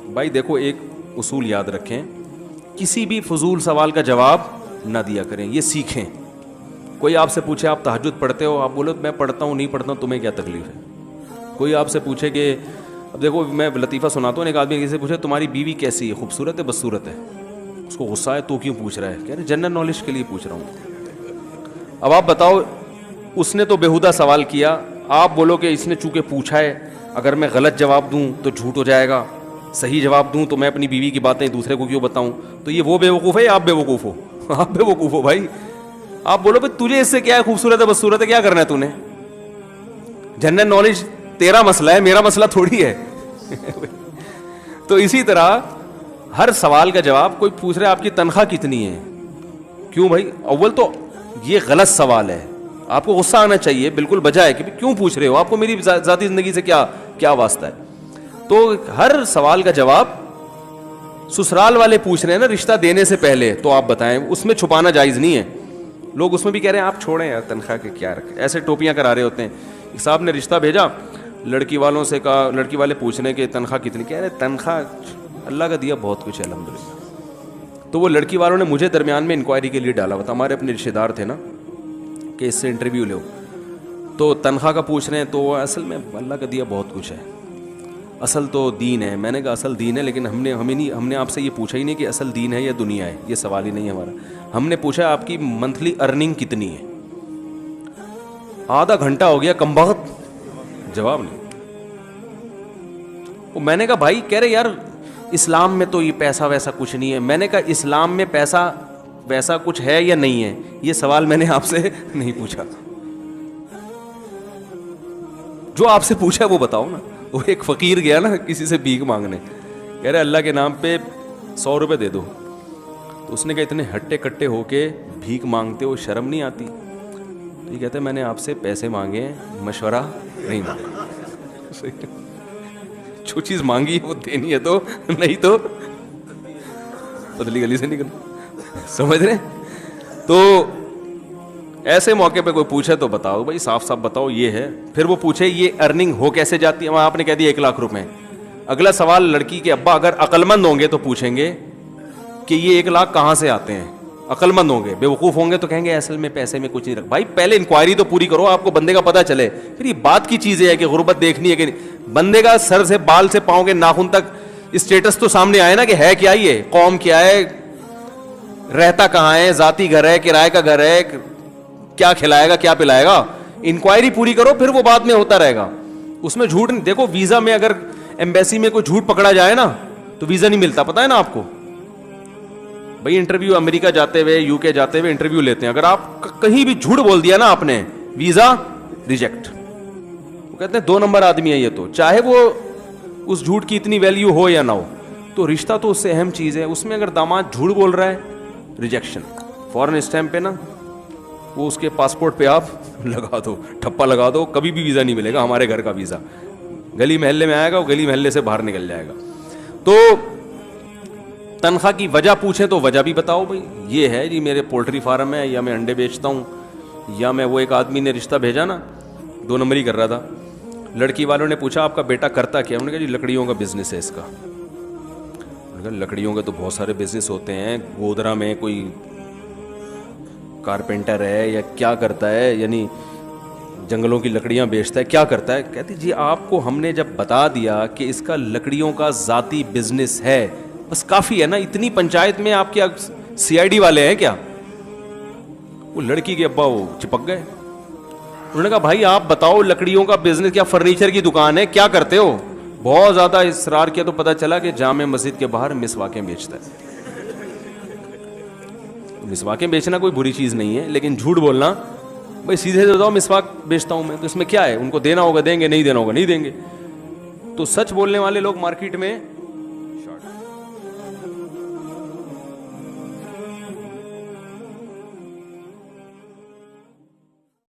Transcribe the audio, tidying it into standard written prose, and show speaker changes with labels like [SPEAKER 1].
[SPEAKER 1] भाई देखो, एक उसूल याद रखें, किसी भी फजूल सवाल का जवाब ना दिया करें, ये सीखें। कोई आपसे पूछे आप तहज्जुद पढ़ते हो, आप बोलो मैं पढ़ता हूँ नहीं पढ़ता हूँ, तुम्हें क्या तकलीफ है। कोई आपसे पूछे कि, अब देखो मैं लतीफ़ा सुनाता हूँ, एक आदमी किसी से पूछे तुम्हारी बीवी कैसी है, खूबसूरत है बदसूरत है, उसको गुस्सा है, तो क्यों पूछ रहा है, कह रहे जनरल नॉलेज के लिए पूछ रहा हूँ। अब आप बताओ, उसने तो बेहुदा सवाल किया, आप बोलो कि इसने चूंकि पूछा है, अगर मैं गलत जवाब दूं तो झूठ हो जाएगा, सही जवाब दूं तो मैं अपनी बीवी की बातें दूसरे को क्यों बताऊं, तो ये वो बेवकूफ़ है या आप बेवकूफ़ हो? आप बेवकूफ़ हो भाई। आप बोलो भाई तुझे इससे क्या है, खूबसूरत है बदसूरत है, क्या करना है तूने? जनरल नॉलेज तेरा मसला है, मेरा मसला थोड़ी है। तो इसी तरह हर सवाल का जवाब, कोई पूछ रहा है आपकी तनख्वाह कितनी है, क्यों भाई? अव्वल तो ये गलत सवाल है, आपको गुस्सा आना चाहिए, बिल्कुल बजाय कि क्यों पूछ रहे हो, आपको मेरी जाती जिंदगी से क्या क्या वास्ता है। तो हर सवाल का जवाब ससुराल वाले पूछ रहे हैं ना रिश्ता देने से पहले, तो आप बताएं, उसमें छुपाना जायज़ नहीं है। लोग उसमें भी कह रहे हैं आप छोड़ें यार, तनख्वाह के क्या रखें, ऐसे टोपियां करा रहे होते हैं। एक साहब ने रिश्ता भेजा, लड़की वालों से कहा, लड़की वाले पूछने के तनख्वाह कितनी, कह रहे तनख्वाह अल्लाह का दिया बहुत कुछ है अल्हम्दुलिल्लाह। तो वो लड़की वालों ने मुझे दरमियान में इंक्वायरी के लिए डाला, बता हमारे अपने रिश्तेदार थे ना कि इससे इंटरव्यू लो, तो तनख्वाह का पूछ रहे हैं, तो असल में अल्लाह का दिया बहुत कुछ है, असल तो दीन है। मैंने कहा असल दीन है, लेकिन हमने आपसे ये पूछा ही नहीं कि असल दीन है या दुनिया है, ये सवाल ही नहीं है हमारा। हमने पूछा आपकी मंथली अर्निंग कितनी है। आधा घंटा हो गया, कमबख्त जवाब नहीं। वो मैंने कहा भाई, कह रहे यार इस्लाम में तो ये पैसा वैसा कुछ नहीं है। मैंने कहा इस्लाम में पैसा वैसा कुछ है या नहीं है, ये सवाल मैंने आपसे नहीं पूछा, जो आपसे पूछा वो बताओ ना। वो एक फ़कीर गया ना किसी से भीख मांगने, कह रहे अल्लाह के नाम पे 100 रुपये दे दो, तो उसने कहा इतने हट्टे कट्टे होके भीख मांगते हो, शर्म नहीं आती? तो ये कहते मैंने आपसे पैसे मांगे, मशवरा नहीं मांगा। जो चीज़ मांगी वो देनी है, तो नहीं तो पतली गली से निकल, समझ रहे? तो ऐसे मौके पे कोई पूछे तो बताओ भाई, साफ साफ बताओ ये है। फिर वो पूछे ये अर्निंग हो कैसे जाती है, वहाँ आपने कह दिया 1 लाख रुपए। अगला सवाल लड़की के अब्बा अगर अक्लमंद होंगे तो पूछेंगे कि ये 1 लाख कहाँ से आते हैं। अक्लमंद होंगे, बेवकूफ़ होंगे तो कहेंगे असल में पैसे में कुछ नहीं रख। भाई पहले इंक्वायरी तो पूरी करो, आपको बंदे का पता चले, फिर ये बात की चीज़ें है कि गुर्बत देखनी है कि बंदे का सर से बाल से पाँव के नाखून तक स्टेटस तो सामने आए ना कि है क्या, ये कौम क्या है, रहता कहाँ है, जाती घर है, किराए का घर है, क्या खिलाएगा क्या पिलाएगा। इंक्वायरी पूरी करो, फिर वो बाद में होता रहेगा। उसमें झूठ नहीं। देखो वीजा में अगर एम्बेसी में कोई झूठ पकड़ा जाए ना तो वीजा नहीं मिलता, पता है ना आपको। भाई इंटरव्यू अमेरिका जाते हुए, यूके जाते हुए इंटरव्यू लेते हैं, अगर आप कहीं भी झूठ बोल दिया ना आपने, वीजा रिजेक्ट। वो कहते हैं 2 नंबर आदमी है ये, तो चाहे वो उस झूठ की इतनी वैल्यू हो या ना हो, तो रिश्ता तो उससे अहम चीज है। उसमें अगर दामाद झूठ बोल रहा है, रिजेक्शन। फॉरेन स्टैंप पे ना वो उसके पासपोर्ट पे आप लगा दो, ठप्पा लगा दो, कभी भी वीज़ा नहीं मिलेगा, हमारे घर का वीज़ा। गली मोहल्ले में आएगा, वो गली मोहल्ले से बाहर निकल जाएगा। तो तनख्वाह की वजह पूछें तो वजह भी बताओ भाई, ये है जी मेरे पोल्ट्री फार्म है, या मैं अंडे बेचता हूँ, या मैं, वो एक आदमी ने रिश्ता भेजा ना 2 नंबर ही कर रहा था, लड़की वालों ने पूछा आपका बेटा करता क्या, उन्होंने कहा जी लकड़ियों का बिजनेस है इसका। उन्होंने कहा लकड़ियों के तो बहुत सारे बिजनेस होते हैं, गोदरा में कोई कारपेंटर है या क्या करता है, यानी जंगलों की लकड़ियां बेचता है, क्या करता है। कहती जी आपको हमने जब बता दिया कि इसका लकड़ियों का जाती बिजनेस है, बस काफ़ी है ना, इतनी पंचायत में आपके सीआईडी वाले हैं क्या। वो लड़की के अब्बा वो चिपक गए। उन्होंने कहा भाई आप बताओ लकड़ियों का बिजनेस, क्या फर्नीचर की दुकान है, क्या करते हो। बहुत ज़्यादा इसरार किया तो पता चला कि जामे मस्जिद के बाहर मिसवाकें बेचता है। मिसवाकें बेचना कोई बुरी चीज़ नहीं है, लेकिन झूठ बोलना, भाई सीधे से बताओ मिसवाक बेचता हूँ मैं, तो इसमें क्या है, उनको देना होगा देंगे, नहीं देना होगा नहीं देंगे। तो सच बोलने वाले लोग मार्केट में